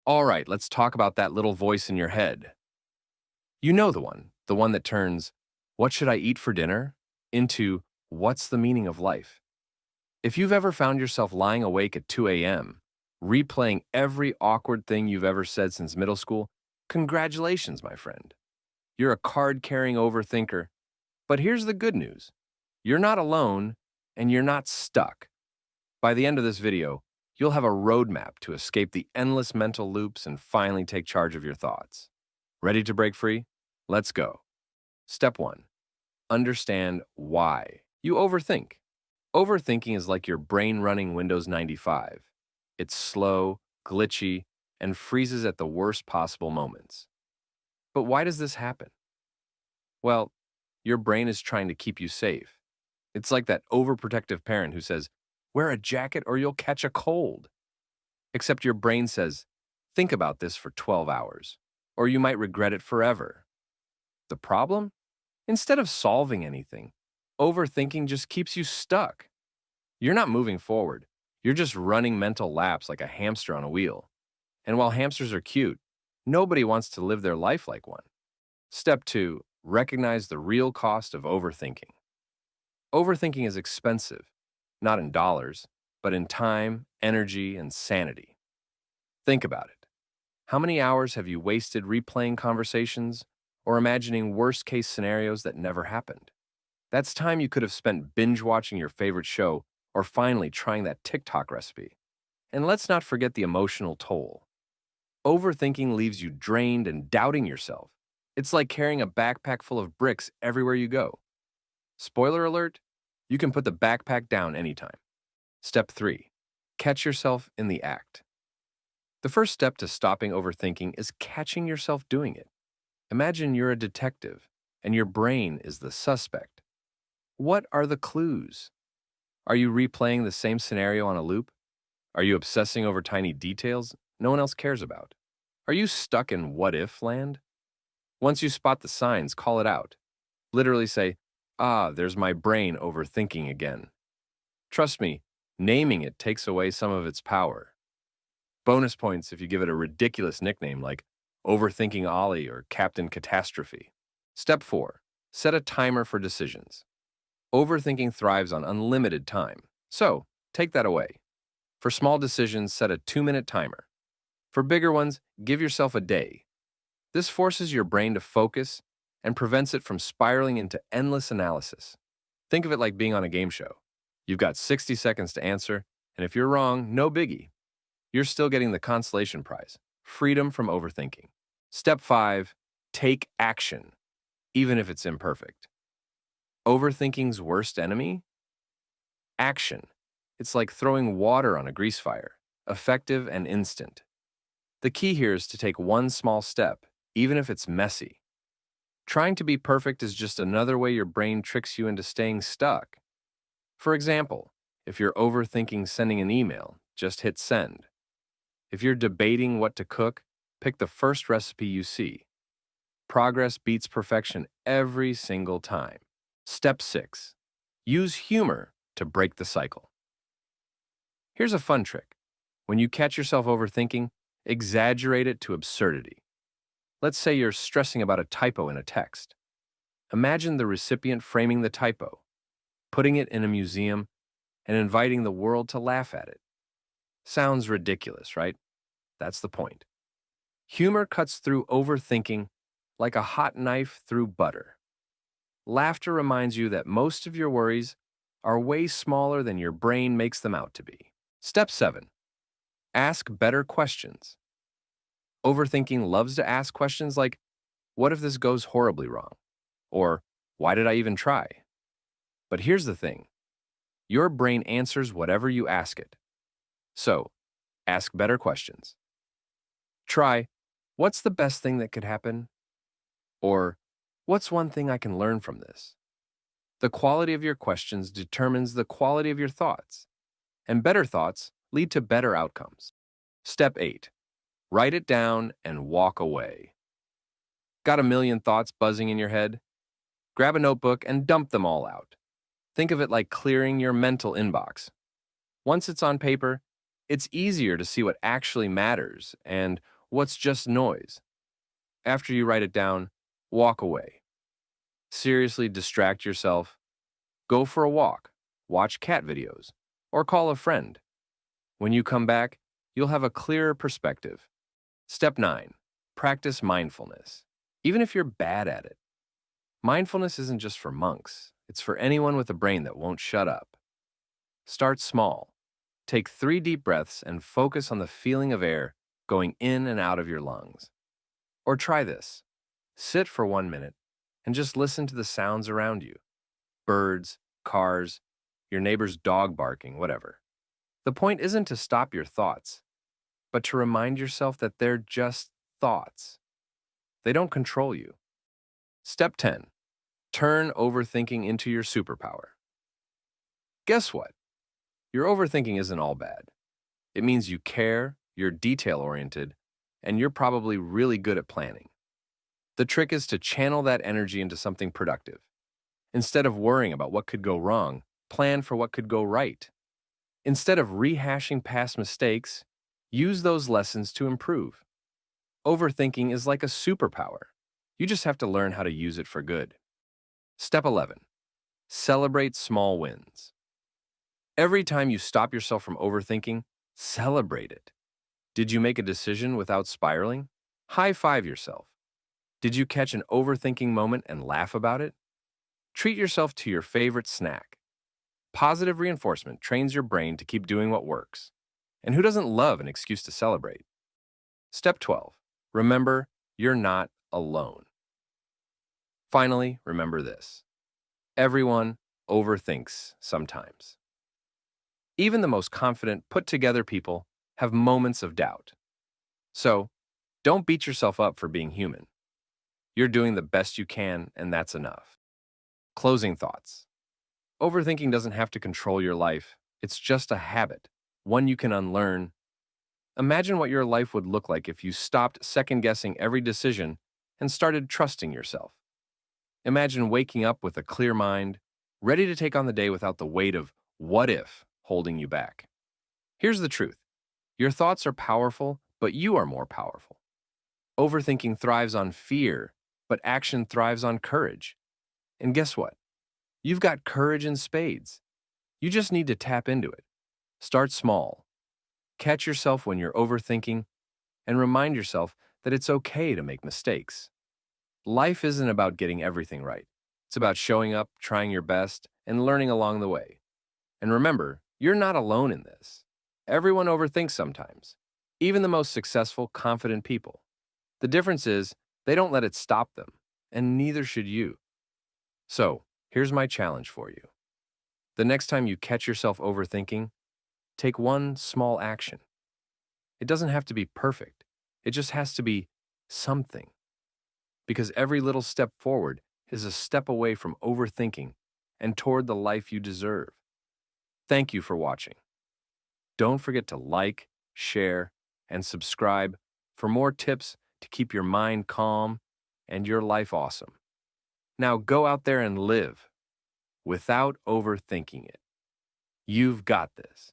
All right, let's talk about that little voice in your head. You know the one that turns, "What should I eat for dinner?" into, "What's the meaning of life?" If you've ever found yourself lying awake at 2 a.m., replaying every awkward thing you've ever said since middle school, congratulations, my friend. You're a card carrying overthinker. But here's the good news: you're not alone and you're not stuck. By the end of this video, you'll have a roadmap to escape the endless mental loops and finally take charge of your thoughts. Ready to break free? Let's go. Step 1. Understand why you overthink. Overthinking is like your brain running Windows 95. It's slow, glitchy, and freezes at the worst possible moments. But why does this happen? Well, your brain is trying to keep you safe. It's like that overprotective parent who says, "Wear a jacket or you'll catch a cold." Except your brain says, "Think about this for 12 hours, or you might regret it forever." The problem? Instead of solving anything, overthinking just keeps you stuck. You're not moving forward. You're just running mental laps like a hamster on a wheel. And while hamsters are cute, nobody wants to live their life like one. Step 2. Recognize the real cost of overthinking. Overthinking is expensive, not in dollars, but in time, energy, and sanity. Think about it. How many hours have you wasted replaying conversations or imagining worst-case scenarios that never happened? That's time you could have spent binge-watching your favorite show or finally trying that TikTok recipe. And let's not forget the emotional toll. Overthinking leaves you drained and doubting yourself. It's like carrying a backpack full of bricks everywhere you go. Spoiler alert, you can put the backpack down anytime. Step 3. Catch yourself in the act. The first step to stopping overthinking is catching yourself doing it. Imagine you're a detective and your brain is the suspect. What are the clues? Are you replaying the same scenario on a loop? Are you obsessing over tiny details no one else cares about? Are you stuck in what-if land? Once you spot the signs, call it out. Literally say, "Ah, there's my brain overthinking again." Trust me, naming it takes away some of its power. Bonus points if you give it a ridiculous nickname like Overthinking Ollie or Captain Catastrophe. Step 4. Set a timer for decisions. Overthinking thrives on unlimited time, so take that away. For small decisions, set a 2-minute timer. For bigger ones, give yourself a day. This forces your brain to focus and prevents it from spiraling into endless analysis. Think of it like being on a game show. You've got 60 seconds to answer, and if you're wrong, no biggie. You're still getting the consolation prize, freedom from overthinking. Step 5. Take action, even if it's imperfect. Overthinking's worst enemy? Action. It's like throwing water on a grease fire, effective and instant. The key here is to take one small step, even if it's messy. Trying to be perfect is just another way your brain tricks you into staying stuck. For example, if you're overthinking sending an email, just hit send. If you're debating what to cook, pick the first recipe you see. Progress beats perfection every single time. Step 6. Use humor to break the cycle. Here's a fun trick. When you catch yourself overthinking, exaggerate it to absurdity. Let's say you're stressing about a typo in a text. Imagine the recipient framing the typo, putting it in a museum, and inviting the world to laugh at it. Sounds ridiculous, right? That's the point. Humor cuts through overthinking like a hot knife through butter. Laughter reminds you that most of your worries are way smaller than your brain makes them out to be. Step 7. Ask better questions. Overthinking loves to ask questions like, "What if this goes horribly wrong?" Or, "Why did I even try?" But here's the thing. Your brain answers whatever you ask it. So, ask better questions. Try, "What's the best thing that could happen?" Or, "What's one thing I can learn from this?" The quality of your questions determines the quality of your thoughts, and better thoughts lead to better outcomes. Step 8. Write it down and walk away. Got a million thoughts buzzing in your head? Grab a notebook and dump them all out. Think of it like clearing your mental inbox. Once it's on paper, it's easier to see what actually matters and what's just noise. After you write it down, walk away. Seriously distract yourself. Go for a walk, watch cat videos, or call a friend. When you come back, you'll have a clearer perspective. Step 9. Practice mindfulness. Even if you're bad at it, mindfulness isn't just for monks, it's for anyone with a brain that won't shut up. Start small. Take 3 deep breaths and focus on the feeling of air going in and out of your lungs. Or try this. Sit for 1 minute and just listen to the sounds around you. Birds, cars, your neighbor's dog barking, whatever. The point isn't to stop your thoughts, but to remind yourself that they're just thoughts. They don't control you. Step 10. Turn overthinking into your superpower. Guess what? Your overthinking isn't all bad. It means you care, you're detail-oriented, and you're probably really good at planning. The trick is to channel that energy into something productive. Instead of worrying about what could go wrong, plan for what could go right. Instead of rehashing past mistakes, use those lessons to improve. Overthinking is like a superpower. You just have to learn how to use it for good. Step 11. Celebrate small wins. Every time you stop yourself from overthinking, celebrate it. Did you make a decision without spiraling? High-five yourself. Did you catch an overthinking moment and laugh about it? Treat yourself to your favorite snack. Positive reinforcement trains your brain to keep doing what works. And who doesn't love an excuse to celebrate? Step 12. Remember, you're not alone. Finally, remember this. Everyone overthinks sometimes. Even the most confident, put-together people have moments of doubt. So, don't beat yourself up for being human. You're doing the best you can, and that's enough. Closing thoughts. Overthinking doesn't have to control your life. It's just a habit, one you can unlearn. Imagine what your life would look like if you stopped second-guessing every decision and started trusting yourself. Imagine waking up with a clear mind, ready to take on the day without the weight of what if holding you back. Here's the truth. Your thoughts are powerful, but you are more powerful. Overthinking thrives on fear, but action thrives on courage. And guess what? You've got courage in spades. You just need to tap into it. Start small. Catch yourself when you're overthinking, and remind yourself that it's okay to make mistakes. Life isn't about getting everything right. It's about showing up, trying your best, and learning along the way. And remember, you're not alone in this. Everyone overthinks sometimes, even the most successful, confident people. The difference is they don't let it stop them, and neither should you. So, here's my challenge for you. The next time you catch yourself overthinking, take one small action. It doesn't have to be perfect. It just has to be something. Because every little step forward is a step away from overthinking and toward the life you deserve. Thank you for watching. Don't forget to like, share, and subscribe for more tips to keep your mind calm and your life awesome. Now go out there and live without overthinking it. You've got this.